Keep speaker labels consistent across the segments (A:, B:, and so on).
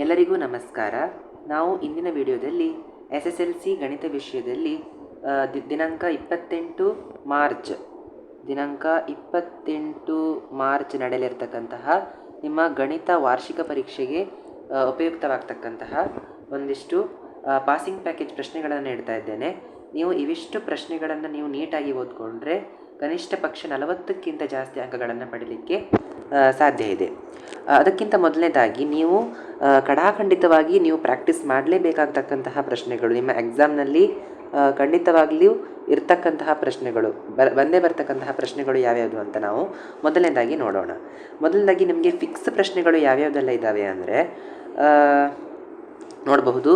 A: ಎಲ್ಲರಿಗೂ ನಮಸ್ಕಾರ. ನಾವು ಇಂದಿನ ವಿಡಿಯೋದಲ್ಲಿ SSLC ಗಣಿತ ವಿಷಯದಲ್ಲಿ ದಿನಾಂಕ 28 ಮಾರ್ಚ್ ನಡೆಯಲಿರ್ತಕ್ಕಂತಹ ನಿಮ್ಮ ಗಣಿತ ವಾರ್ಷಿಕ ಪರೀಕ್ಷೆಗೆ ಉಪಯುಕ್ತವಾಗ್ತಕ್ಕಂತಹ ಒಂದಿಷ್ಟು ಪಾಸಿಂಗ್ ಪ್ಯಾಕೇಜ್ ಪ್ರಶ್ನೆಗಳನ್ನು ನೀಡ್ತಾ ಇದ್ದೇನೆ. ನೀವು ಇವಿಷ್ಟು ಪ್ರಶ್ನೆಗಳನ್ನು ನೀವು ನೀಟಾಗಿ ಓದ್ಕೊಂಡ್ರೆ ಕನಿಷ್ಠ ಪಕ್ಷ 40ಕ್ಕಿಂತ ಜಾಸ್ತಿ ಅಂಕಗಳನ್ನು ಪಡೀಲಿಕ್ಕೆ ಸಾಧ್ಯ ಇದೆ. ಅದಕ್ಕಿಂತ ಮೊದಲನೇದಾಗಿ ನೀವು ಖಡಾಖಂಡಿತವಾಗಿ ನೀವು ಪ್ರಾಕ್ಟೀಸ್ ಮಾಡಲೇಬೇಕಾಗ್ತಕ್ಕಂತಹ ಪ್ರಶ್ನೆಗಳು, ನಿಮ್ಮ ಎಕ್ಸಾಮ್ನಲ್ಲಿ ಖಂಡಿತವಾಗಲಿಯೂ ಇರ್ತಕ್ಕಂತಹ ಪ್ರಶ್ನೆಗಳು ಬಂದೇ ಬರ್ತಕ್ಕಂತಹ ಪ್ರಶ್ನೆಗಳು ಯಾವ್ಯಾವುದು ಅಂತ ನಾವು ಮೊದಲನೇದಾಗಿ ನೋಡೋಣ. ಮೊದಲನೇದಾಗಿ ನಿಮಗೆ ಫಿಕ್ಸ್ ಪ್ರಶ್ನೆಗಳು ಯಾವ್ಯಾವುದೆಲ್ಲ ಇದ್ದಾವೆ ಅಂದರೆ ನೋಡಬಹುದು.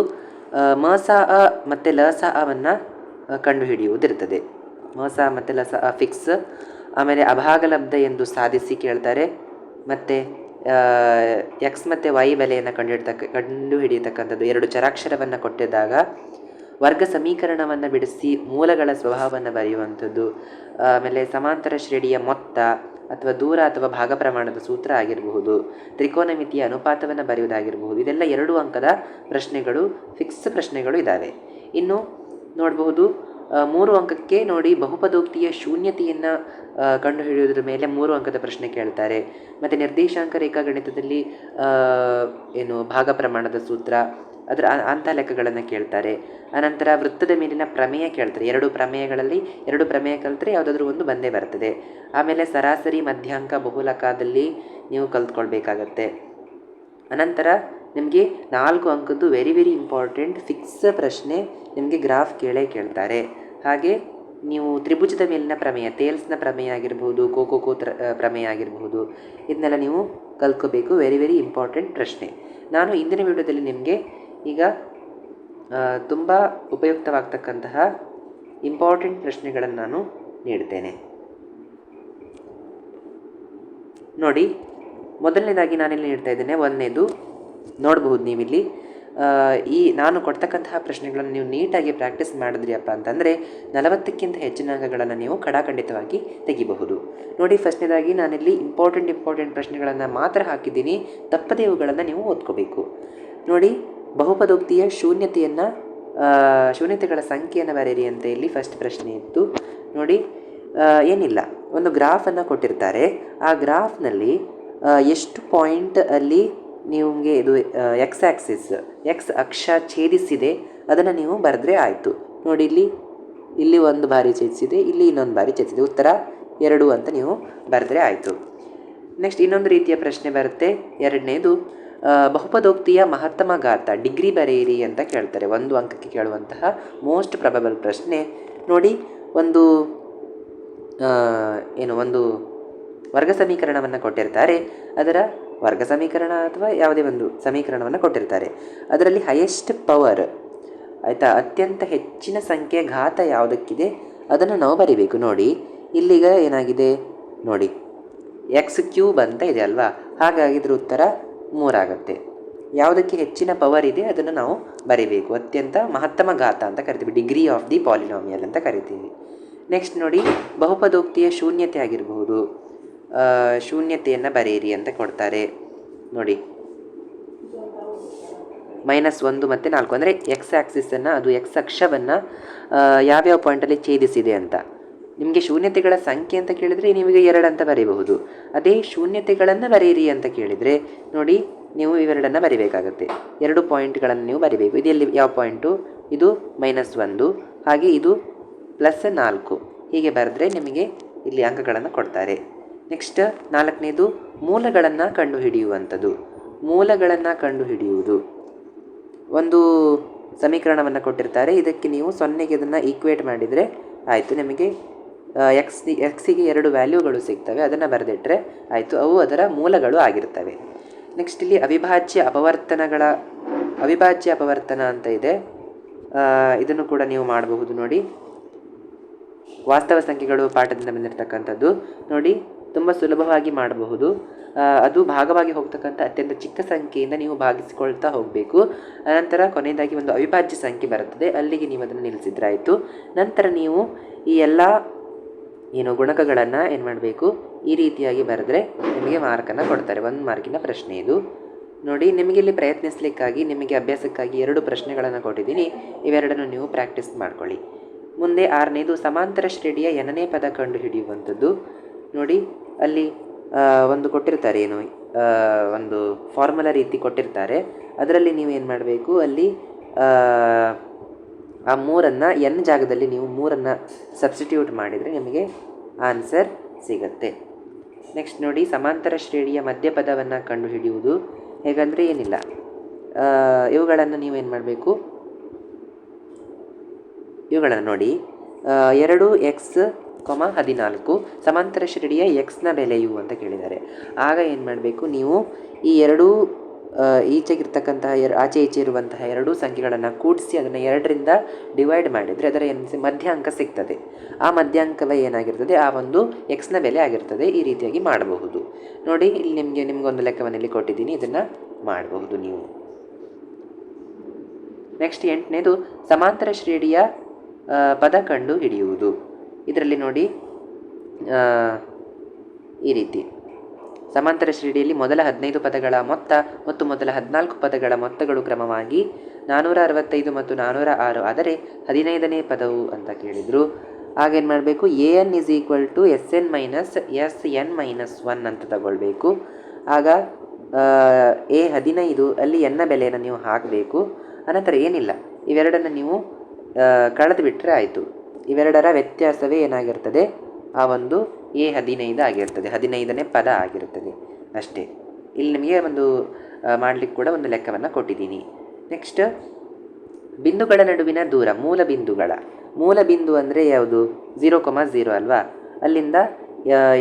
A: ಮ ಸ ಅ ಮತ್ತು ಲ ಸ ಅವನ್ನು ಕಂಡುಹಿಡಿಯುವುದಿರ್ತದೆ. ಮ ಸ ಮತ್ತು ಲ ಸ ಅ ಫಿಕ್ಸ್. ಆಮೇಲೆ ಅಭಾಗಲಬ್ಧ ಎಂದು ಸಾಧಿಸಿ ಕೇಳ್ತಾರೆ. ಮತ್ತು ಎಕ್ಸ್ ಮತ್ತು ವೈ ಬೆಲೆಯನ್ನು ಕಂಡುಹಿಡಿಯತಕ್ಕಂಥದ್ದು. ಎರಡು ಚರಾಕ್ಷರವನ್ನು ಕೊಟ್ಟಿದ್ದಾಗ ವರ್ಗ ಸಮೀಕರಣವನ್ನು ಬಿಡಿಸಿ ಮೂಲಗಳ ಸ್ವಭಾವವನ್ನು ಬರೆಯುವಂಥದ್ದು. ಆಮೇಲೆ ಸಮಾಂತರ ಶ್ರೇಣಿಯ ಮೊತ್ತ ಅಥವಾ ದೂರ ಅಥವಾ ಭಾಗ ಪ್ರಮಾಣದ ಸೂತ್ರ ಆಗಿರಬಹುದು. ತ್ರಿಕೋನಮಿತಿಯ ಅನುಪಾತವನ್ನು ಬರೆಯುವುದಾಗಿರಬಹುದು. ಇದೆಲ್ಲ 2 ಅಂಕದ ಪ್ರಶ್ನೆಗಳು, ಫಿಕ್ಸ್ ಪ್ರಶ್ನೆಗಳು ಇದ್ದಾವೆ. ಇನ್ನು ನೋಡಬಹುದು 3 ಅಂಕಕ್ಕೆ ನೋಡಿ ಬಹುಪದೋಕ್ತಿಯ ಶೂನ್ಯತೆಯನ್ನು ಕಂಡುಹಿಡಿಯೋದ್ರ ಮೇಲೆ 3 ಅಂಕದ ಪ್ರಶ್ನೆ ಕೇಳ್ತಾರೆ. ಮತ್ತು ನಿರ್ದೇಶಾಂಕ ರೇಖಾಗಣಿತದಲ್ಲಿ ಭಾಗ ಪ್ರಮಾಣದ ಸೂತ್ರ, ಅದರ ಅಂಥ ಲೆಕ್ಕಗಳನ್ನು ಕೇಳ್ತಾರೆ. ಅನಂತರ ವೃತ್ತದ ಮೇಲಿನ ಪ್ರಮೇಯ ಕೇಳ್ತಾರೆ. 2 ಪ್ರಮೇಯಗಳಲ್ಲಿ 2 ಪ್ರಮೇಯ ಕಲಿತ್ರೆ ಯಾವುದಾದ್ರೂ ಒಂದು ಬಂದೇ ಬರ್ತದೆ. ಆಮೇಲೆ ಸರಾಸರಿ ಮಧ್ಯಾಂಕ ಬಹುಲಕದಲ್ಲಿ ನೀವು ಕಲ್ತ್ಕೊಳ್ಬೇಕಾಗತ್ತೆ. ಅನಂತರ ನಿಮಗೆ 4 ಅಂಕದ್ದು ವೆರಿ ಇಂಪಾರ್ಟೆಂಟ್ ಫಿಕ್ಸ್ ಪ್ರಶ್ನೆ, ನಿಮಗೆ ಗ್ರಾಫ್ ಕೇಳ್ತಾರೆ. ಹಾಗೆ ನೀವು ತ್ರಿಭುಜದ ಮೇಲಿನ ಪ್ರಮೇಯ, ಟೇಲ್ಸ್ನ ಪ್ರಮೇಯ ಆಗಿರ್ಬೋದು, ಕೋಕೋ ಪ್ರಮೇಯ ಆಗಿರ್ಬೋದು, ಇದನ್ನೆಲ್ಲ ನೀವು ಕಲ್ತ್ಕೋಬೇಕು. ವೆರಿ ಇಂಪಾರ್ಟೆಂಟ್ ಪ್ರಶ್ನೆ. ನಾನು ಇಂದಿನ ವಿಡಿಯೋದಲ್ಲಿ ನಿಮಗೆ ಈಗ ತುಂಬ ಉಪಯುಕ್ತವಾಗ್ತಕ್ಕಂತಹ ಇಂಪಾರ್ಟೆಂಟ್ ಪ್ರಶ್ನೆಗಳನ್ನು ನಾನು ನೀಡ್ತೇನೆ. ನೋಡಿ, ಮೊದಲನೇದಾಗಿ ನಾನಿಲ್ಲಿ ನೀಡ್ತಾ ಇದ್ದೇನೆ. ಒಂದನೇದು ನೋಡಬಹುದು ನೀವಿಲ್ಲಿ, ಈ ನಾನು ಕೊಡ್ತಕ್ಕಂತಹ ಪ್ರಶ್ನೆಗಳನ್ನು ನೀವು ನೀಟಾಗಿ ಪ್ರಾಕ್ಟೀಸ್ ಮಾಡಿದ್ರಿಯಪ್ಪ ಅಂತಂದರೆ 40ಕ್ಕಿಂತ ಹೆಚ್ಚಿನ ಅಂಕಗಳನ್ನು ನೀವು ಖಡಾಖಂಡಿತವಾಗಿ ತೆಗಿಬಹುದು. ನೋಡಿ, ಫಸ್ಟ್ನೇದಾಗಿ ನಾನಿಲ್ಲಿ ಇಂಪಾರ್ಟೆಂಟ್ ಪ್ರಶ್ನೆಗಳನ್ನು ಮಾತ್ರ ಹಾಕಿದ್ದೀನಿ. ತಪ್ಪದೇ ಇವುಗಳನ್ನು ನೀವು ಓದ್ಕೋಬೇಕು. ನೋಡಿ, ಬಹುಪದೋಕ್ತಿಯ ಶೂನ್ಯತೆಗಳ ಸಂಖ್ಯೆಯನ್ನು ಬರೆಯಿರಿ ಅಂತ ಇಲ್ಲಿ ಫಸ್ಟ್ ಪ್ರಶ್ನೆ ಇತ್ತು. ನೋಡಿ, ಏನಿಲ್ಲ, ಒಂದು ಗ್ರಾಫನ್ನು ಕೊಟ್ಟಿರ್ತಾರೆ. ಆ ಗ್ರಾಫ್ನಲ್ಲಿ ಎಷ್ಟು ಪಾಯಿಂಟ್ ಅಲ್ಲಿ ನಿಮಗೆ ಇದು ಎಕ್ಸ್ ಅಕ್ಷ ಛೇದಿಸಿದೆ ಅದನ್ನು ನೀವು ಬರೆದ್ರೆ ಆಯಿತು. ನೋಡಿ, ಇಲ್ಲಿ ಒಂದು ಬಾರಿ ಛೇದಿಸಿದೆ, ಇಲ್ಲಿ ಇನ್ನೊಂದು ಬಾರಿ ಛೇದಿಸಿದೆ, ಉತ್ತರ 2 ಅಂತ ನೀವು ಬರೆದ್ರೆ ಆಯಿತು. ನೆಕ್ಸ್ಟ್ ಇನ್ನೊಂದು ರೀತಿಯ ಪ್ರಶ್ನೆ ಬರುತ್ತೆ. ಎರಡನೇದು, ಬಹುಪದೋಕ್ತಿಯ ಮಹತ್ತಮ ಘಾತ ಡಿಗ್ರಿ ಬರೆಯಿರಿ ಅಂತ ಕೇಳ್ತಾರೆ. 1 ಅಂಕಕ್ಕೆ ಕೇಳುವಂತಹ ಮೋಸ್ಟ್ ಪ್ರಬಬಲ್ ಪ್ರಶ್ನೆ. ನೋಡಿ, ಒಂದು ವರ್ಗ ಸಮೀಕರಣವನ್ನು ಕೊಟ್ಟಿರ್ತಾರೆ. ಅದರ ವರ್ಗ ಸಮೀಕರಣ ಅಥವಾ ಯಾವುದೇ ಒಂದು ಸಮೀಕರಣವನ್ನು ಕೊಟ್ಟಿರ್ತಾರೆ. ಅದರಲ್ಲಿ ಹೈಯೆಸ್ಟ್ ಪವರ್, ಆಯಿತಾ, ಅತ್ಯಂತ ಹೆಚ್ಚಿನ ಸಂಖ್ಯೆ ಘಾತ ಯಾವುದಕ್ಕಿದೆ ಅದನ್ನು ನಾವು ಬರಿಬೇಕು. ನೋಡಿ, ಇಲ್ಲಿಗ ಏನಾಗಿದೆ ನೋಡಿ, x³ ಅಂತ ಇದೆ ಅಲ್ವಾ, ಹಾಗಾಗಿ ಇದ್ರ ಉತ್ತರ 3 ಆಗುತ್ತೆ. ಯಾವುದಕ್ಕೆ ಹೆಚ್ಚಿನ ಪವರ್ ಇದೆ ಅದನ್ನು ನಾವು ಬರಿಬೇಕು. ಅತ್ಯಂತ ಮಹತ್ತಮ ಘಾತ ಅಂತ ಕರಿತೀವಿ, ಡಿಗ್ರಿ ಆಫ್ ದಿ ಪಾಲಿನಾಮಿಯಲ್ ಅಂತ ಕರಿತೀವಿ. ನೆಕ್ಸ್ಟ್ ನೋಡಿ, ಬಹುಪದೋಕ್ತಿಯ ಶೂನ್ಯತೆ ಆಗಿರಬಹುದು, ಶೂನ್ಯತೆಯನ್ನು ಬರೆಯಿರಿ ಅಂತ ಕೊಡ್ತಾರೆ. ನೋಡಿ, -1 ಮತ್ತು 4 ಅಂದರೆ ಎಕ್ಸ್ ಆ್ಯಕ್ಸಿಸನ್ನು, ಅದು ಎಕ್ಸ್ ಅಕ್ಷವನ್ನು ಯಾವ್ಯಾವ ಪಾಯಿಂಟಲ್ಲಿ ಛೇದಿಸಿದೆ ಅಂತ. ನಿಮಗೆ ಶೂನ್ಯತೆಗಳ ಸಂಖ್ಯೆ ಅಂತ ಕೇಳಿದರೆ ನಿಮಗೆ 2 ಅಂತ ಬರೀಬಹುದು. ಅದೇ ಶೂನ್ಯತೆಗಳನ್ನು ಬರೆಯಿರಿ ಅಂತ ಕೇಳಿದರೆ ನೋಡಿ, ನೀವು ಇವೆರಡನ್ನು ಬರಿಬೇಕಾಗತ್ತೆ. 2 ಪಾಯಿಂಟ್ಗಳನ್ನು ನೀವು ಬರಿಬೇಕು. ಇದೆಲ್ಲಿ ಯಾವ ಪಾಯಿಂಟು, ಇದು -1, ಹಾಗೆ ಇದು +4, ಹೀಗೆ ಬರೆದ್ರೆ ನಿಮಗೆ ಇಲ್ಲಿ ಅಂಕಗಳನ್ನು ಕೊಡ್ತಾರೆ. ನೆಕ್ಸ್ಟ್ 4ನೇದು, ಮೂಲಗಳನ್ನು ಕಂಡುಹಿಡಿಯುವಂಥದ್ದು. ಮೂಲಗಳನ್ನು ಕಂಡುಹಿಡಿಯುವುದು, ಒಂದು ಸಮೀಕರಣವನ್ನು ಕೊಟ್ಟಿರ್ತಾರೆ. ಇದಕ್ಕೆ ನೀವು 0ಗೆ ಇದನ್ನು ಈಕ್ವೇಟ್ ಮಾಡಿದರೆ ಆಯಿತು. ನಿಮಗೆ ಎಕ್ಸಿಗೆ 2 ವ್ಯಾಲ್ಯೂಗಳು ಸಿಗ್ತವೆ, ಅದನ್ನು ಬರೆದಿಟ್ಟರೆ ಆಯಿತು. ಅವು ಅದರ ಮೂಲಗಳು ಆಗಿರ್ತವೆ. ನೆಕ್ಸ್ಟ್ ಇಲ್ಲಿ ಅವಿಭಾಜ್ಯ ಅಪವರ್ತನ ಅಂತ ಇದೆ. ಇದನ್ನು ಕೂಡ ನೀವು ಮಾಡಬಹುದು. ನೋಡಿ, ವಾಸ್ತವ ಸಂಖ್ಯೆಗಳು ಪಾಠದಿಂದ ಬಂದಿರತಕ್ಕಂಥದ್ದು. ನೋಡಿ, ತುಂಬ ಸುಲಭವಾಗಿ ಮಾಡಬಹುದು. ಅದು ಭಾಗವಾಗಿ ಹೋಗ್ತಕ್ಕಂಥ ಅತ್ಯಂತ ಚಿಕ್ಕ ಸಂಖ್ಯೆಯಿಂದ ನೀವು ಭಾಗಿಸಿಕೊಳ್ತಾ ಹೋಗಬೇಕು. ಅನಂತರ ಕೊನೆಯದಾಗಿ ಒಂದು ಅವಿಭಾಜ್ಯ ಸಂಖ್ಯೆ ಬರುತ್ತದೆ, ಅಲ್ಲಿಗೆ ನೀವು ಅದನ್ನು ನಿಲ್ಲಿಸಿದ್ರಾಯಿತು. ನಂತರ ನೀವು ಈ ಎಲ್ಲ ಗುಣಕಗಳನ್ನು ಏನು ಮಾಡಬೇಕು, ಈ ರೀತಿಯಾಗಿ ಬರೆದ್ರೆ ನಿಮಗೆ ಮಾರ್ಕನ್ನು ಕೊಡ್ತಾರೆ. 1 ಮಾರ್ಕಿನ ಪ್ರಶ್ನೆ ಇದು. ನೋಡಿ, ನಿಮಗೆ ಇಲ್ಲಿ ಪ್ರಯತ್ನಿಸಲಿಕ್ಕಾಗಿ ನಿಮಗೆ ಅಭ್ಯಾಸಕ್ಕಾಗಿ 2 ಪ್ರಶ್ನೆಗಳನ್ನು ಕೊಟ್ಟಿದ್ದೀನಿ. ಇವೆರಡನ್ನು ನೀವು ಪ್ರಾಕ್ಟೀಸ್ ಮಾಡ್ಕೊಳ್ಳಿ. ಮುಂದೆ 6ನೇದು ಸಮಾಂತರ ಶ್ರೇಣಿಯ ಎನನೇ ಪದ ಕಂಡು ಹಿಡಿಯುವಂಥದ್ದು. ನೋಡಿ, ಅಲ್ಲಿ ಒಂದು ಕೊಟ್ಟಿರ್ತಾರೆ, ಏನು ಒಂದು ಫಾರ್ಮುಲಾ ರೀತಿ ಕೊಟ್ಟಿರ್ತಾರೆ. ಅದರಲ್ಲಿ ನೀವು ಏನು ಮಾಡಬೇಕು, ಅಲ್ಲಿ ಆ 3ಅನ್ನು ಎನ್ ಜಾಗದಲ್ಲಿ ನೀವು 3ಅನ್ನು ಸಬ್ಸ್ಟಿಟ್ಯೂಟ್ ಮಾಡಿದರೆ ನಿಮಗೆ ಆನ್ಸರ್ ಸಿಗುತ್ತೆ. ನೆಕ್ಸ್ಟ್ ನೋಡಿ, ಸಮಾಂತರ ಶ್ರೇಣಿಯ ಮಧ್ಯಪದವನ್ನು ಕಂಡುಹಿಡಿಯುವುದು ಹೇಗಂದರೆ ಏನಿಲ್ಲ, ಇವುಗಳನ್ನು ನೀವೇನು ಮಾಡಬೇಕು, ಇವುಗಳನ್ನು ನೋಡಿ, 2x, 14 ಸಮಾಂತರ ಶ್ರೇಣಿಯ ಎಕ್ಸ್ನ ಬೆಲೆಯು ಅಂತ ಕೇಳಿದ್ದಾರೆ. ಆಗ ಏನು ಮಾಡಬೇಕು, ನೀವು ಈ ಎರಡೂ ಈಚೆಗಿರ್ತಕ್ಕಂತಹ ಆಚೆ ಈಚೆ ಇರುವಂತಹ ಎರಡೂ ಸಂಖ್ಯೆಗಳನ್ನು ಕೂಡಿಸಿ ಅದನ್ನು 2ರಿಂದ ಡಿವೈಡ್ ಮಾಡಿದರೆ ಅದರ ಮಧ್ಯಾಂಕ ಸಿಗ್ತದೆ. ಆ ಮಧ್ಯಾಂಕವೇ ಏನಾಗಿರ್ತದೆ, ಆ ಒಂದು ಎಕ್ಸ್ನ ಬೆಲೆ ಆಗಿರ್ತದೆ. ಈ ರೀತಿಯಾಗಿ ಮಾಡಬಹುದು. ನೋಡಿ, ಇಲ್ಲಿ ನಿಮಗೊಂದು ಲೆಕ್ಕವನ್ನು ಇಲ್ಲಿ ಕೊಟ್ಟಿದ್ದೀನಿ, ಇದನ್ನು ಮಾಡಬಹುದು ನೀವು. ನೆಕ್ಸ್ಟ್ 8ನೇದು ಸಮಾಂತರ ಶ್ರೇಣಿಯ ಪದ ಕಂಡು ಹಿಡಿಯುವುದು. ಇದರಲ್ಲಿ ನೋಡಿ, ಈ ರೀತಿ ಸಮಾಂತರ ಶ್ರೇಣಿಯಲ್ಲಿ ಮೊದಲ 15 ಪದಗಳ ಮೊತ್ತ ಮತ್ತು ಮೊದಲ 14 ಪದಗಳ ಮೊತ್ತಗಳು ಕ್ರಮವಾಗಿ 465 ಮತ್ತು 406 ಆದರೆ 15ನೇ ಪದವು ಅಂತ ಕೇಳಿದರು. ಆಗೇನು ಮಾಡಬೇಕು, an = Sn - Sn-1 ಅಂತ ತಗೊಳ್ಬೇಕು. ಆಗ A15 ಅಲ್ಲಿ ಎನ್ನ ಬೆಲೆಯನ್ನು ನೀವು ಹಾಕಬೇಕು. ಅನಂತರ ಏನಿಲ್ಲ, ಇವೆರಡನ್ನು ನೀವು ಕಳೆದು ಬಿಟ್ಟರೆ ಆಯಿತು. ಇವೆರಡರ ವ್ಯತ್ಯಾಸವೇ ಏನಾಗಿರ್ತದೆ, ಆ ಒಂದು A15 ಆಗಿರ್ತದೆ, 15ನೇ ಪದ ಆಗಿರ್ತದೆ ಅಷ್ಟೇ. ಇಲ್ಲಿ ನಿಮಗೆ ಒಂದು ಮಾಡಲಿಕ್ಕೆ ಕೂಡ ಒಂದು ಲೆಕ್ಕವನ್ನು ಕೊಟ್ಟಿದ್ದೀನಿ. ನೆಕ್ಸ್ಟ್, ಬಿಂದುಗಳ ನಡುವಿನ ದೂರ, ಮೂಲ ಬಿಂದು ಅಂದರೆ ಯಾವುದು, 0,0 ಅಲ್ವಾ, ಅಲ್ಲಿಂದ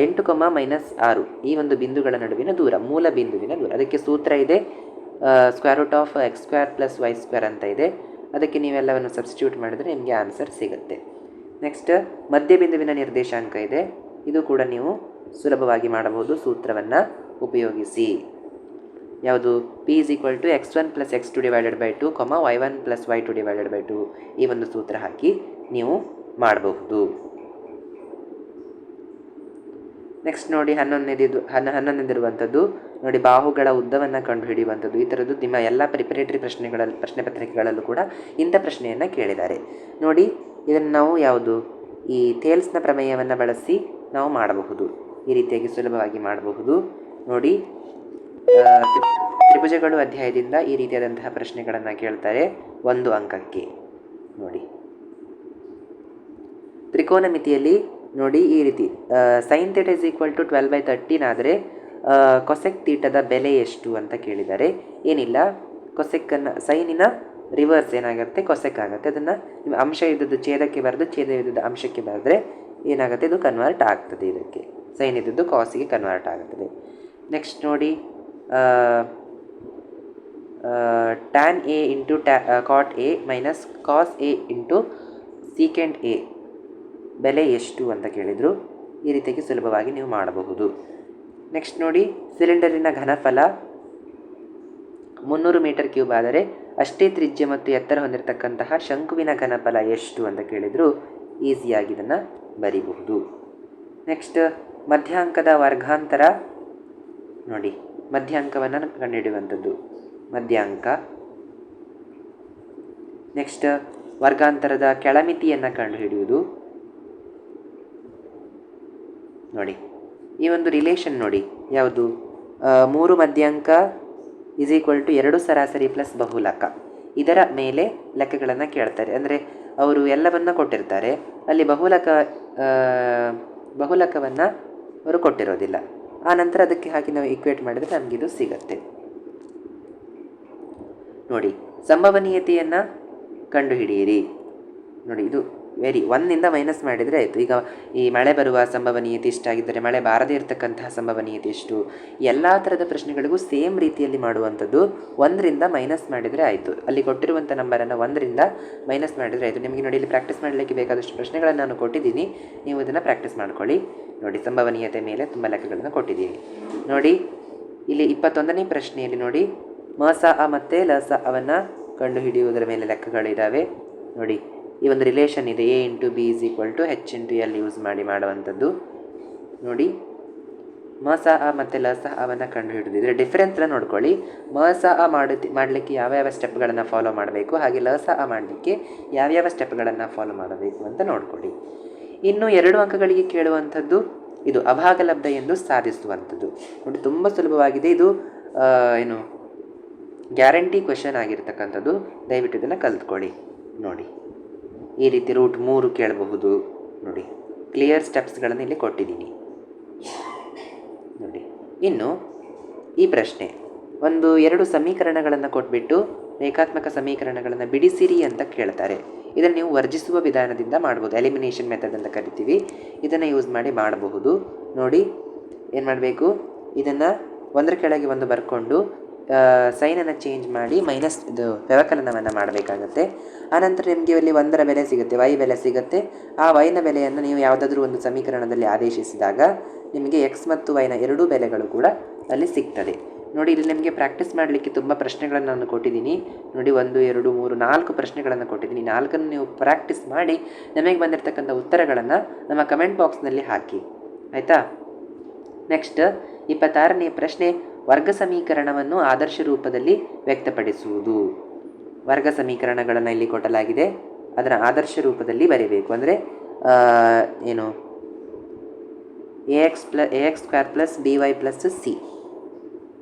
A: 8, -6 ಈ ಒಂದು ಬಿಂದುಗಳ ನಡುವಿನ ದೂರ, ಮೂಲ ಬಿಂದುವಿನ ದೂರ. ಅದಕ್ಕೆ ಸೂತ್ರ ಇದೆ, √x² + y² ಅಂತ ಇದೆ. ಅದಕ್ಕೆ ನೀವೆಲ್ಲವನ್ನು ಸಬ್ಸ್ಟಿಟ್ಯೂಟ್ ಮಾಡಿದರೆ ನಿಮಗೆ ಆನ್ಸರ್ ಸಿಗುತ್ತೆ. ನೆಕ್ಸ್ಟ್, ಮಧ್ಯಬಿಂದುವಿನ ನಿರ್ದೇಶಾಂಕ ಇದೆ. ಇದು ಕೂಡ ನೀವು ಸುಲಭವಾಗಿ ಮಾಡಬಹುದು ಸೂತ್ರವನ್ನು ಉಪಯೋಗಿಸಿ. ಯಾವುದು, p = x1 + x2 / 2, y1 + y2 / 2 ಈ ಒಂದು ಸೂತ್ರ ಹಾಕಿ ನೀವು ಮಾಡಬಹುದು. ನೆಕ್ಸ್ಟ್ ನೋಡಿ, 11ನೇದಿರುವಂಥದ್ದು ನೋಡಿ, ಬಾಹುಗಳ ಉದ್ದವನ್ನು ಕಂಡುಹಿಡಿಯುವಂಥದ್ದು. ಈ ಥರದ್ದು ನಿಮ್ಮ ಎಲ್ಲ ಪ್ರಿಪರೇಟರಿ ಪ್ರಶ್ನೆ ಪತ್ರಿಕೆಗಳಲ್ಲೂ ಕೂಡ ಇಂಥ ಪ್ರಶ್ನೆಯನ್ನು ಕೇಳಿದ್ದಾರೆ. ನೋಡಿ, ಇದನ್ನು ನಾವು ಯಾವುದು, ಈ ಥೇಲ್ಸ್ನ ಪ್ರಮೇಯವನ್ನು ಬಳಸಿ ನಾವು ಮಾಡಬಹುದು. ಈ ರೀತಿಯಾಗಿ ಸುಲಭವಾಗಿ ಮಾಡಬಹುದು. ನೋಡಿ, ತ್ರಿಭುಜಗಳು ಅಧ್ಯಾಯದಿಂದ ಈ ರೀತಿಯಾದಂತಹ ಪ್ರಶ್ನೆಗಳನ್ನು ಕೇಳ್ತಾರೆ 1 ಅಂಕಕ್ಕೆ. ನೋಡಿ, ತ್ರಿಕೋನ ಮಿತಿಯಲ್ಲಿ ನೋಡಿ, ಈ ರೀತಿ sin θ = 12/13 ಆದರೆ ಕೊಸೆಕ್ ಥೀಟದ ಬೆಲೆ ಎಷ್ಟು ಅಂತ ಕೇಳಿದ್ದಾರೆ. ಏನಿಲ್ಲ, ಕೊಸೆಕ್ಕನ್ನು ಸೈನಿನ ರಿವರ್ಸ್ ಏನಾಗುತ್ತೆ, ಕೊಸೆಕ್ ಆಗುತ್ತೆ. ಅದನ್ನು ನಿಮ್ಮ ಅಂಶ ಇದ್ದದ್ದು ಛೇದಕ್ಕೆ ಬರೆದು ಛೇದ ಇದ್ದದ್ದು ಅಂಶಕ್ಕೆ ಬರೆದ್ರೆ ಏನಾಗುತ್ತೆ, ಇದು ಕನ್ವರ್ಟ್ ಆಗ್ತದೆ. ಇದಕ್ಕೆ ಸೈನ್ ಇದ್ದದ್ದು ಕಾಸಿಗೆ ಕನ್ವರ್ಟ್ ಆಗುತ್ತದೆ. ನೆಕ್ಸ್ಟ್ ನೋಡಿ, tan A × cot A - cos A × secant A ಬೆಲೆ ಎಷ್ಟು ಅಂತ ಕೇಳಿದರು. ಈ ರೀತಿಯಾಗಿ ಸುಲಭವಾಗಿ ನೀವು ಮಾಡಬಹುದು. ನೆಕ್ಸ್ಟ್ ನೋಡಿ, ಸಿಲಿಂಡರಿನ ಘನಫಲ 300 m³ ಆದರೆ ಅಷ್ಟೇ ತ್ರಿಜ್ಯ ಮತ್ತು ಎತ್ತರ ಹೊಂದಿರತಕ್ಕಂತಹ ಶಂಕುವಿನ ಘನಫಲ ಎಷ್ಟು ಅಂತ ಕೇಳಿದರು. ಈಸಿಯಾಗಿ ಇದನ್ನು ಬರೀಬಹುದು. ನೆಕ್ಸ್ಟ್, ಮಧ್ಯಾಂಕದ ವರ್ಗಾಂತರ ನೋಡಿ, ಮಧ್ಯಾಂಕವನ್ನು ಕಂಡುಹಿಡಿಯುವಂಥದ್ದು ಮಧ್ಯಾಂಕ. ನೆಕ್ಸ್ಟ್, ವರ್ಗಾಂತರದ ಕೆಳಮಿತಿಯನ್ನು ಕಂಡುಹಿಡಿಯುವುದು. ನೋಡಿ, ಈ ಒಂದು ರಿಲೇಷನ್ ನೋಡಿ, ಯಾವುದು, 3 ಮಧ್ಯಾಂಕ = 2 ಸರಾಸರಿ + ಬಹುಲಕ. ಇದರ ಮೇಲೆ ಲೆಕ್ಕಗಳನ್ನು ಕೇಳ್ತಾರೆ. ಅಂದರೆ ಅವರು ಎಲ್ಲವನ್ನು ಕೊಟ್ಟಿರ್ತಾರೆ, ಅಲ್ಲಿ ಬಹುಲಕವನ್ನು ಅವರು ಕೊಟ್ಟಿರೋದಿಲ್ಲ. ಆ ನಂತರ ಅದಕ್ಕೆ ಹಾಕಿ ನಾವು ಈಕ್ವೇಟ್ ಮಾಡಿದರೆ ನಮಗಿದು ಸಿಗತ್ತೆ. ನೋಡಿ, ಸಂಭವನೀಯತೆಯನ್ನು ಕಂಡುಹಿಡಿಯಿರಿ. ನೋಡಿ, ಇದು 1ನಿಂದ ಮೈನಸ್ ಮಾಡಿದರೆ ಆಯಿತು. ಈಗ ಈ ಮಳೆ ಬರುವ ಸಂಭವನೀಯತೆ ಎಷ್ಟಾಗಿದ್ದರೆ ಮಳೆ ಬಾರದೇ ಇರತಕ್ಕಂತಹ ಸಂಭವನೀಯತೆ ಎಷ್ಟು, ಎಲ್ಲ ಥರದ ಪ್ರಶ್ನೆಗಳಿಗೂ ಸೇಮ್ ರೀತಿಯಲ್ಲಿ ಮಾಡುವಂಥದ್ದು. 1ರಿಂದ ಮೈನಸ್ ಮಾಡಿದರೆ ಆಯಿತು. ಅಲ್ಲಿ ಕೊಟ್ಟಿರುವಂಥ ನಂಬರನ್ನು 1ರಿಂದ ಮೈನಸ್ ಮಾಡಿದರೆ ಆಯಿತು. ನಿಮಗೆ ನೋಡಿ, ಇಲ್ಲಿ ಪ್ರಾಕ್ಟೀಸ್ ಮಾಡಲಿಕ್ಕೆ ಬೇಕಾದಷ್ಟು ಪ್ರಶ್ನೆಗಳನ್ನು ನಾನು ಕೊಟ್ಟಿದ್ದೀನಿ, ನೀವು ಇದನ್ನು ಪ್ರಾಕ್ಟೀಸ್ ಮಾಡ್ಕೊಳ್ಳಿ. ನೋಡಿ, ಸಂಭವನೀಯತೆ ಮೇಲೆ ತುಂಬ ಲೆಕ್ಕಗಳನ್ನು ಕೊಟ್ಟಿದ್ದೀನಿ. ನೋಡಿ, ಇಲ್ಲಿ 21ನೇ ಪ್ರಶ್ನೆಯಲ್ಲಿ ನೋಡಿ, ಸ ಅ ಮತ್ತು ಸ ಅವನ್ನು ಕಂಡುಹಿಡಿಯುವುದರ ಮೇಲೆ ಲೆಕ್ಕಗಳಿದ್ದಾವೆ. ನೋಡಿ, ಈ ಒಂದು ರಿಲೇಷನ್ ಇದೆ, A × B = H × L use ಮಾಡಿ ಮಾಡುವಂಥದ್ದು. ನೋಡಿ, ಮ ಸ ಅ ಮತ್ತು ಲ ಸ ಅವನ್ನು ಕಂಡು ಹಿಡಿದಿದ್ರೆ ಡಿಫ್ರೆನ್ಸ್ನ ನೋಡ್ಕೊಳ್ಳಿ. ಮ ಸ ಅ ಮಾಡಲಿಕ್ಕೆ ಯಾವ್ಯಾವ ಸ್ಟೆಪ್ಗಳನ್ನು ಫಾಲೋ ಮಾಡಬೇಕು, ಹಾಗೆ ಲ ಸ ಅ ಮಾಡಲಿಕ್ಕೆ ಯಾವ್ಯಾವ ಸ್ಟೆಪ್ಗಳನ್ನು ಫಾಲೋ ಮಾಡಬೇಕು ಅಂತ ನೋಡ್ಕೊಳ್ಳಿ. ಇನ್ನು 2 ಅಂಕಗಳಿಗೆ ಕೇಳುವಂಥದ್ದು ಇದು ಅಭಾಗಲಬ್ಧ ಎಂದು ಸಾಧಿಸುವಂಥದ್ದು. ನೋಡಿ, ತುಂಬ ಸುಲಭವಾಗಿದೆ ಇದು. ಏನು ಗ್ಯಾರಂಟಿ ಕ್ವೆಶನ್ ಆಗಿರ್ತಕ್ಕಂಥದ್ದು. ದಯವಿಟ್ಟು ಇದನ್ನು ಕಲ್ತ್ಕೊಳ್ಳಿ. ನೋಡಿ, ಈ ರೀತಿ ರೂಟ್ 3 ಕೇಳಬಹುದು. ನೋಡಿ, ಕ್ಲಿಯರ್ ಸ್ಟೆಪ್ಸ್ಗಳನ್ನು ಇಲ್ಲಿ ಕೊಟ್ಟಿದ್ದೀನಿ ನೋಡಿ. ಇನ್ನು ಈ ಪ್ರಶ್ನೆ 2 ಸಮೀಕರಣಗಳನ್ನು ಕೊಟ್ಬಿಟ್ಟು ರೇಖಾತ್ಮಕ ಸಮೀಕರಣಗಳನ್ನು ಬಿಡಿಸಿರಿ ಅಂತ ಕೇಳ್ತಾರೆ. ಇದನ್ನು ನೀವು ವರ್ಜಿಸುವ ವಿಧಾನದಿಂದ ಮಾಡ್ಬೋದು. ಎಲಿಮಿನೇಷನ್ ಮೆಥಡ್ ಅಂತ ಕರಿತೀವಿ. ಇದನ್ನು ಯೂಸ್ ಮಾಡಿ ಮಾಡಬಹುದು. ನೋಡಿ, ಏನು ಮಾಡಬೇಕು, ಇದನ್ನು ಒಂದರ ಕೆಳಗೆ ಒಂದು ಬರ್ಕೊಂಡು ಸೈನನ್ನು ಚೇಂಜ್ ಮಾಡಿ ಮೈನಸ್ ಇದು ವ್ಯವಕಲನವನ್ನು ಮಾಡಬೇಕಾಗತ್ತೆ. ಆನಂತರ ನಿಮಗೆ ಇಲ್ಲಿ 1ರ ಬೆಲೆ ಸಿಗುತ್ತೆ, y ಬೆಲೆ ಸಿಗುತ್ತೆ. ಆ yನ ಬೆಲೆಯನ್ನು ನೀವು ಯಾವುದಾದ್ರೂ ಒಂದು ಸಮೀಕರಣದಲ್ಲಿ ಆದೇಶಿಸಿದಾಗ ನಿಮಗೆ x ಮತ್ತು yನ 2 ಬೆಲೆಗಳು ಕೂಡ ಅಲ್ಲಿ ಸಿಗ್ತದೆ. ನೋಡಿ, ಇಲ್ಲಿ ನಿಮಗೆ ಪ್ರಾಕ್ಟೀಸ್ ಮಾಡಲಿಕ್ಕೆ ತುಂಬ ಪ್ರಶ್ನೆಗಳನ್ನು ನಾನು ಕೊಟ್ಟಿದ್ದೀನಿ. ನೋಡಿ, 1 2 3 4 ಪ್ರಶ್ನೆಗಳನ್ನು ಕೊಟ್ಟಿದ್ದೀನಿ. 4ನ್ನು ನೀವು ಪ್ರಾಕ್ಟೀಸ್ ಮಾಡಿ ನಮಗೆ ಬಂದಿರತಕ್ಕಂಥ ಉತ್ತರಗಳನ್ನು ನಮ್ಮ ಕಮೆಂಟ್ ಬಾಕ್ಸ್ನಲ್ಲಿ ಹಾಕಿ, ಆಯಿತಾ. ನೆಕ್ಸ್ಟ್ 26ನೇ ಪ್ರಶ್ನೆ, ವರ್ಗ ಸಮೀಕರಣವನ್ನು ಆದರ್ಶ ರೂಪದಲ್ಲಿ ವ್ಯಕ್ತಪಡಿಸುವುದು. ವರ್ಗ ಸಮೀಕರಣಗಳನ್ನು ಇಲ್ಲಿ ಕೊಟ್ಟಲಾಗಿದೆ, ಅದರ ಆದರ್ಶ ರೂಪದಲ್ಲಿ ಬರೀಬೇಕು. ಅಂದರೆ ಏನು, ax square plus by plus C,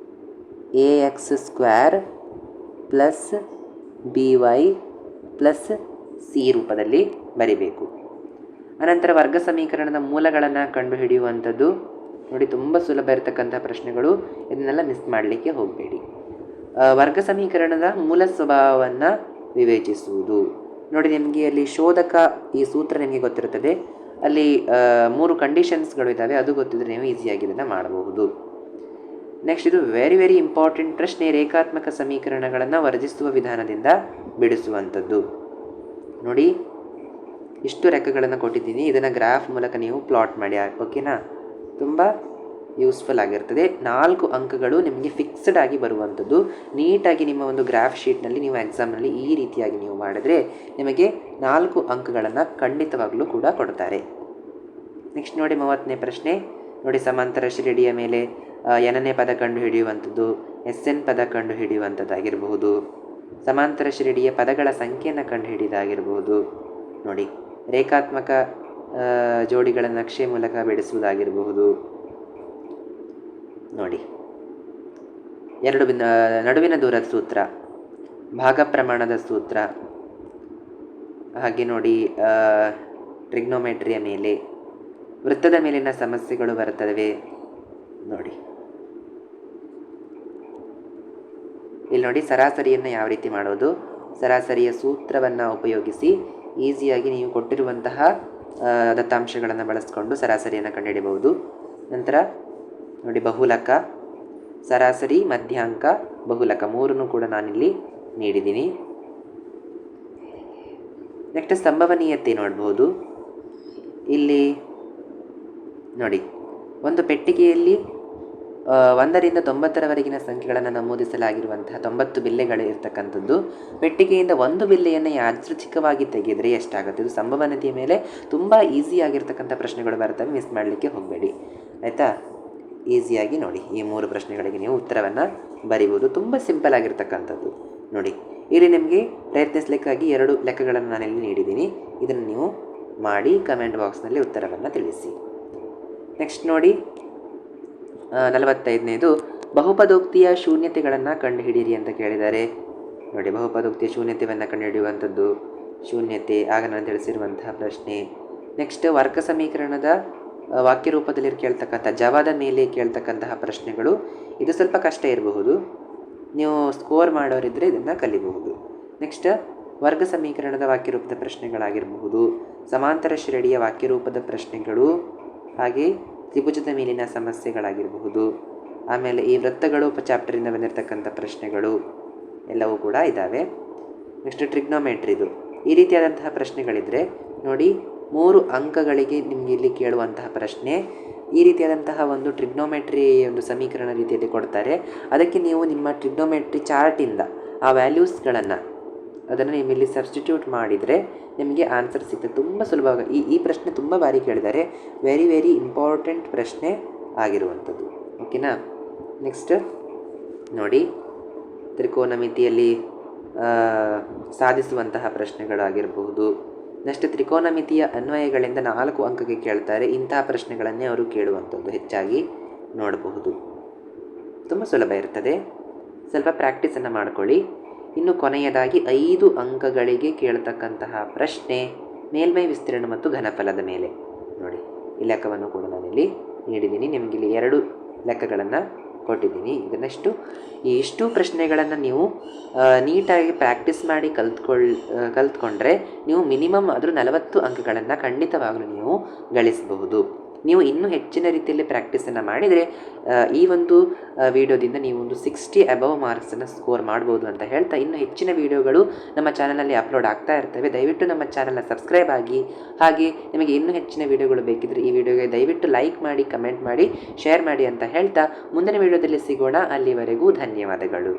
A: ax square plus by plus C ರೂಪದಲ್ಲಿ ಬರಿಬೇಕು. ಅನಂತರ ವರ್ಗ ಸಮೀಕರಣದ ಮೂಲಗಳನ್ನು ಕಂಡುಹಿಡಿಯುವಂಥದ್ದು. ನೋಡಿ, ತುಂಬ ಸುಲಭ ಇರತಕ್ಕಂಥ ಪ್ರಶ್ನೆಗಳು, ಇದನ್ನೆಲ್ಲ ಮಿಸ್ ಮಾಡಲಿಕ್ಕೆ ಹೋಗಬೇಡಿ. ವರ್ಗ ಸಮೀಕರಣದ ಮೂಲ ಸ್ವಭಾವವನ್ನು ವಿವೇಚಿಸುವುದು. ನೋಡಿ, ನಿಮಗೆ ಅಲ್ಲಿ ಶೋಧಕ ಈ ಸೂತ್ರ ನಿಮಗೆ ಗೊತ್ತಿರುತ್ತದೆ. ಅಲ್ಲಿ 3 ಕಂಡೀಷನ್ಸ್ಗಳು ಇದ್ದಾವೆ, ಅದು ಗೊತ್ತಿದ್ರೆ ನೀವು ಈಸಿಯಾಗಿ ಇದನ್ನು ಮಾಡಬಹುದು. ನೆಕ್ಸ್ಟ್ ಇದು ವೆರಿ ವೆರಿ ಇಂಪಾರ್ಟೆಂಟ್ ಪ್ರಶ್ನೆ, ರೇಖಾತ್ಮಕ ಸಮೀಕರಣಗಳನ್ನು ವರ್ಜಿಸುವ ವಿಧಾನದಿಂದ ಬಿಡಿಸುವಂಥದ್ದು. ನೋಡಿ, ಇಷ್ಟು ರೆಕ್ಕೆಗಳನ್ನು ಕೊಟ್ಟಿದ್ದೀನಿ. ಇದನ್ನು ಗ್ರಾಫ್ ಮೂಲಕ ನೀವು ಪ್ಲಾಟ್ ಮಾಡಿ, ಓಕೆನಾ. ತುಂಬ ಯೂಸ್ಫುಲ್ ಆಗಿರ್ತದೆ. 4 ಅಂಕಗಳು ನಿಮಗೆ ಫಿಕ್ಸ್ಡ್ ಆಗಿ ಬರುವಂಥದ್ದು. ನೀಟಾಗಿ ನಿಮ್ಮ ಒಂದು ಗ್ರಾಫ್ ಶೀಟ್ನಲ್ಲಿ ನೀವು ಎಕ್ಸಾಮ್ನಲ್ಲಿ ಈ ರೀತಿಯಾಗಿ ನೀವು ಮಾಡಿದ್ರೆ ನಿಮಗೆ 4 ಅಂಕಗಳನ್ನು ಖಂಡಿತವಾಗಲೂ ಕೂಡ ಕೊಡ್ತಾರೆ. ನೆಕ್ಸ್ಟ್ ನೋಡಿ, 30ನೇ ಪ್ರಶ್ನೆ. ನೋಡಿ, ಸಮಾಂತರ ಶ್ರೇಣಿಯ ಮೇಲೆ nನೇ ಪದ ಕಂಡು ಹಿಡಿಯುವಂಥದ್ದು, SN ಪದ ಕಂಡು ಹಿಡಿಯುವಂಥದ್ದಾಗಿರಬಹುದು, ಸಮಾಂತರ ಶ್ರೇಣಿಯ ಪದಗಳ ಸಂಖ್ಯೆಯನ್ನು ಕಂಡು ಹಿಡಿದಾಗಿರ್ಬೋದು. ನೋಡಿ, ರೇಖಾತ್ಮಕ ಜೋಡಿಗಳ ನಕ್ಷೆ ಮೂಲಕ ಬಿಡಿಸುವುದಾಗಿರಬಹುದು. ನೋಡಿ, ನಡುವಿನ ದೂರದ ಸೂತ್ರ, ಭಾಗ ಪ್ರಮಾಣದ ಸೂತ್ರ, ಹಾಗೆ ನೋಡಿ ಟ್ರಿಗ್ನೋಮೆಟ್ರಿಯ ಮೇಲೆ, ವೃತ್ತದ ಮೇಲಿನ ಸಮಸ್ಯೆಗಳು ಬರುತ್ತವೆ. ನೋಡಿ, ಇಲ್ಲಿ ನೋಡಿ ಸರಾಸರಿಯನ್ನು ಯಾವ ರೀತಿ ಮಾಡೋದು, ಸರಾಸರಿಯ ಸೂತ್ರವನ್ನು ಉಪಯೋಗಿಸಿ ಈಸಿಯಾಗಿ ನೀವು ಕೊಟ್ಟಿರುವಂತಹ ದತ್ತಾಂಶಗಳನ್ನು ಬಳಸಿಕೊಂಡು ಸರಾಸರಿಯನ್ನು ಕಂಡುಹಿಡಿಯಬಹುದು. ನಂತರ ನೋಡಿ, ಬಹುಲಕ, ಸರಾಸರಿ, ಮಧ್ಯಾಂಕ, ಬಹುಲಕ 3 ಕೂಡ ನಾನಿಲ್ಲಿ ನೀಡಿದ್ದೀನಿ. ನೆಕ್ಸ್ಟ್ ಸಂಭವನೀಯತೆ ನೋಡ್ಬೋದು. ಇಲ್ಲಿ ನೋಡಿ, ಒಂದು ಪೆಟ್ಟಿಗೆಯಲ್ಲಿ 1ರಿಂದ 90ರವರೆಗಿನ ಸಂಖ್ಯೆಗಳನ್ನು ನಮೂದಿಸಲಾಗಿರುವಂತಹ 90 ಬಿಲ್ಲೆಗಳು ಇರ್ತಕ್ಕಂಥದ್ದು. ಪೆಟ್ಟಿಗೆಯಿಂದ 1 ಬಿಲ್ಲೆಯನ್ನು ಯಾದೃಚ್ಛಿಕವಾಗಿ ತೆಗೆದರೆ ಎಷ್ಟಾಗುತ್ತೆ? ಇದು ಸಂಭವನೀಯತೆಯ ಮೇಲೆ ತುಂಬ ಈಸಿಯಾಗಿರ್ತಕ್ಕಂಥ ಪ್ರಶ್ನೆಗಳು ಬರ್ತವೆ, ಮಿಸ್ ಮಾಡಲಿಕ್ಕೆ ಹೋಗಬೇಡಿ, ಆಯಿತಾ. ಈಸಿಯಾಗಿ ನೋಡಿ, ಈ 3 ಪ್ರಶ್ನೆಗಳಿಗೆ ನೀವು ಉತ್ತರವನ್ನು ಬರೀಬೋದು. ತುಂಬ ಸಿಂಪಲ್ ಆಗಿರ್ತಕ್ಕಂಥದ್ದು. ನೋಡಿ, ಇಲ್ಲಿ ನಿಮಗೆ ಪ್ರಯತ್ನಿಸಲಿಕ್ಕಾಗಿ 2 ಲೆಕ್ಕಗಳನ್ನು ನಾನಿಲ್ಲಿ ನೀಡಿದ್ದೀನಿ. ಇದನ್ನು ನೀವು ಮಾಡಿ ಕಮೆಂಟ್ ಬಾಕ್ಸ್ನಲ್ಲಿ ಉತ್ತರವನ್ನು ತಿಳಿಸಿ. ನೆಕ್ಸ್ಟ್ ನೋಡಿ, 45ನೇದು, ಬಹುಪದೋಕ್ತಿಯ ಶೂನ್ಯತೆಗಳನ್ನು ಕಂಡುಹಿಡಿಯಿರಿ ಅಂತ ಕೇಳಿದ್ದಾರೆ. ನೋಡಿ, ಬಹುಪದೋಕ್ತಿಯ ಶೂನ್ಯತೆಯನ್ನು ಕಂಡುಹಿಡಿಯುವಂಥದ್ದು, ಶೂನ್ಯತೆ ಆಗ ನಾನು ತಿಳಿಸಿರುವಂತಹ ಪ್ರಶ್ನೆ. ನೆಕ್ಸ್ಟ್ ವರ್ಗ ಸಮೀಕರಣದ ವಾಕ್ಯ ರೂಪದಲ್ಲಿ ಕೇಳ್ತಕ್ಕಂಥ ಜವಾದ ಮೇಲೆ ಕೇಳ್ತಕ್ಕಂತಹ ಪ್ರಶ್ನೆಗಳು. ಇದು ಸ್ವಲ್ಪ ಕಷ್ಟ ಇರಬಹುದು, ನೀವು ಸ್ಕೋರ್ ಮಾಡೋರಿದ್ದರೆ ಇದನ್ನು ಕಲಿಬಹುದು. ನೆಕ್ಸ್ಟ್ ವರ್ಗ ಸಮೀಕರಣದ ವಾಕ್ಯರೂಪದ ಪ್ರಶ್ನೆಗಳಾಗಿರಬಹುದು, ಸಮಾಂತರ ಶ್ರೇಣಿಯ ವಾಕ್ಯರೂಪದ ಪ್ರಶ್ನೆಗಳು, ಹಾಗೆ ತ್ರಿಭುಜದ ಮೇಲಿನ ಸಮಸ್ಯೆಗಳಾಗಿರಬಹುದು. ಆಮೇಲೆ ಈ ವೃತ್ತಗಳು ಚಾಪ್ಟರಿಂದ ಬಂದಿರತಕ್ಕಂಥ ಪ್ರಶ್ನೆಗಳು ಎಲ್ಲವೂ ಕೂಡ ಇದ್ದಾವೆ. ನೆಕ್ಸ್ಟ್ ಟ್ರಿಗ್ನೋಮೆಟ್ರಿದು ಈ ರೀತಿಯಾದಂತಹ ಪ್ರಶ್ನೆಗಳಿದ್ದರೆ ನೋಡಿ, 3 ಅಂಕಗಳಿಗೆ ನಿಮಗೆ ಇಲ್ಲಿ ಕೇಳುವಂತಹ ಪ್ರಶ್ನೆ. ಈ ರೀತಿಯಾದಂತಹ ಒಂದು ಟ್ರಿಗ್ನೋಮೆಟ್ರಿ ಒಂದು ಸಮೀಕರಣ ರೀತಿಯಲ್ಲಿ ಕೊಡ್ತಾರೆ. ಅದಕ್ಕೆ ನೀವು ನಿಮ್ಮ ಟ್ರಿಗ್ನೋಮೆಟ್ರಿ ಚಾರ್ಟಿಂದ ಆ ವ್ಯಾಲ್ಯೂಸ್ಗಳನ್ನು ಅದನ್ನು ನೀವು ಇಲ್ಲಿ ಸಬ್ಸ್ಟಿಟ್ಯೂಟ್ ಮಾಡಿದರೆ ನಿಮಗೆ ಆನ್ಸರ್ ಸಿಗ್ತದೆ. ತುಂಬ ಸುಲಭವಾಗಿ ಈ ಪ್ರಶ್ನೆ ತುಂಬ ಬಾರಿ ಕೇಳಿದ್ದಾರೆ. ವೆರಿ ವೆರಿ ಇಂಪಾರ್ಟೆಂಟ್ ಪ್ರಶ್ನೆ, ಆಗಿರುವಂಥದ್ದು. ಓಕೆನಾ. ನೆಕ್ಸ್ಟ್ ನೋಡಿ, ತ್ರಿಕೋನಮಿತಿಯಲ್ಲಿ ಸಾಧಿಸುವಂತಹ ಪ್ರಶ್ನೆಗಳಾಗಿರಬಹುದು. ನೆಕ್ಸ್ಟ್ ತ್ರಿಕೋನಮಿತಿಯ ಅನ್ವಯಗಳಿಂದ 4 ಅಂಕಕ್ಕೆ ಕೇಳ್ತಾರೆ. ಇಂತಹ ಪ್ರಶ್ನೆಗಳನ್ನೇ ಅವರು ಕೇಳುವಂಥದ್ದು ಹೆಚ್ಚಾಗಿ ನೋಡಬಹುದು. ತುಂಬ ಸುಲಭ ಇರ್ತದೆ, ಸ್ವಲ್ಪ ಪ್ರಾಕ್ಟೀಸನ್ನು ಮಾಡ್ಕೊಳ್ಳಿ. ಇನ್ನು ಕೊನೆಯದಾಗಿ 5 ಅಂಕಗಳಿಗೆ ಕೇಳ್ತಕ್ಕಂತಹ ಪ್ರಶ್ನೆ ಮೇಲ್ಮೈ ವಿಸ್ತೀರ್ಣ ಮತ್ತು ಘನಫಲದ ಮೇಲೆ. ನೋಡಿ, ಈ ಲೆಕ್ಕವನ್ನು ಕೂಡ ನಾನಿಲ್ಲಿ ನೀಡಿದ್ದೀನಿ. ನಿಮಗಿಲ್ಲಿ 2 ಲೆಕ್ಕಗಳನ್ನು ಕೊಟ್ಟಿದ್ದೀನಿ. ಈ ಇಷ್ಟು ಪ್ರಶ್ನೆಗಳನ್ನು ನೀವು ನೀಟಾಗಿ ಪ್ರಾಕ್ಟೀಸ್ ಮಾಡಿ ಕಲ್ತ್ಕೊಂಡ್ರೆ ನೀವು ಮಿನಿಮಮ್ ಆದರೂ 40 ಅಂಕಗಳನ್ನು ಖಂಡಿತವಾಗಲೂ ನೀವು ಗಳಿಸಬಹುದು. ನೀವು ಇನ್ನೂ ಹೆಚ್ಚಿನ ರೀತಿಯಲ್ಲಿ ಪ್ರಾಕ್ಟೀಸನ್ನು ಮಾಡಿದರೆ ಈ ಒಂದು ವಿಡಿಯೋದಿಂದ ನೀವು ಒಂದು 60 ಅಬವ್ ಮಾರ್ಕ್ಸನ್ನು ಸ್ಕೋರ್ ಮಾಡ್ಬೋದು ಅಂತ ಹೇಳ್ತಾ, ಇನ್ನೂ ಹೆಚ್ಚಿನ ವಿಡಿಯೋಗಳು ನಮ್ಮ ಚಾನಲಲ್ಲಿ ಅಪ್ಲೋಡ್ ಆಗ್ತಾ ಇರ್ತವೆ. ದಯವಿಟ್ಟು ನಮ್ಮ ಚಾನಲ್ನ ಸಬ್ಸ್ಕ್ರೈಬ್ ಆಗಿ. ಹಾಗೆ ನಿಮಗೆ ಇನ್ನೂ ಹೆಚ್ಚಿನ ವಿಡಿಯೋಗಳು ಬೇಕಿದ್ದರೆ ಈ ವಿಡಿಯೋಗೆ ದಯವಿಟ್ಟು ಲೈಕ್ ಮಾಡಿ, ಕಮೆಂಟ್ ಮಾಡಿ, ಶೇರ್ ಮಾಡಿ ಅಂತ ಹೇಳ್ತಾ ಮುಂದಿನ ವಿಡಿಯೋದಲ್ಲಿ ಸಿಗೋಣ. ಅಲ್ಲಿವರೆಗೂ ಧನ್ಯವಾದಗಳು.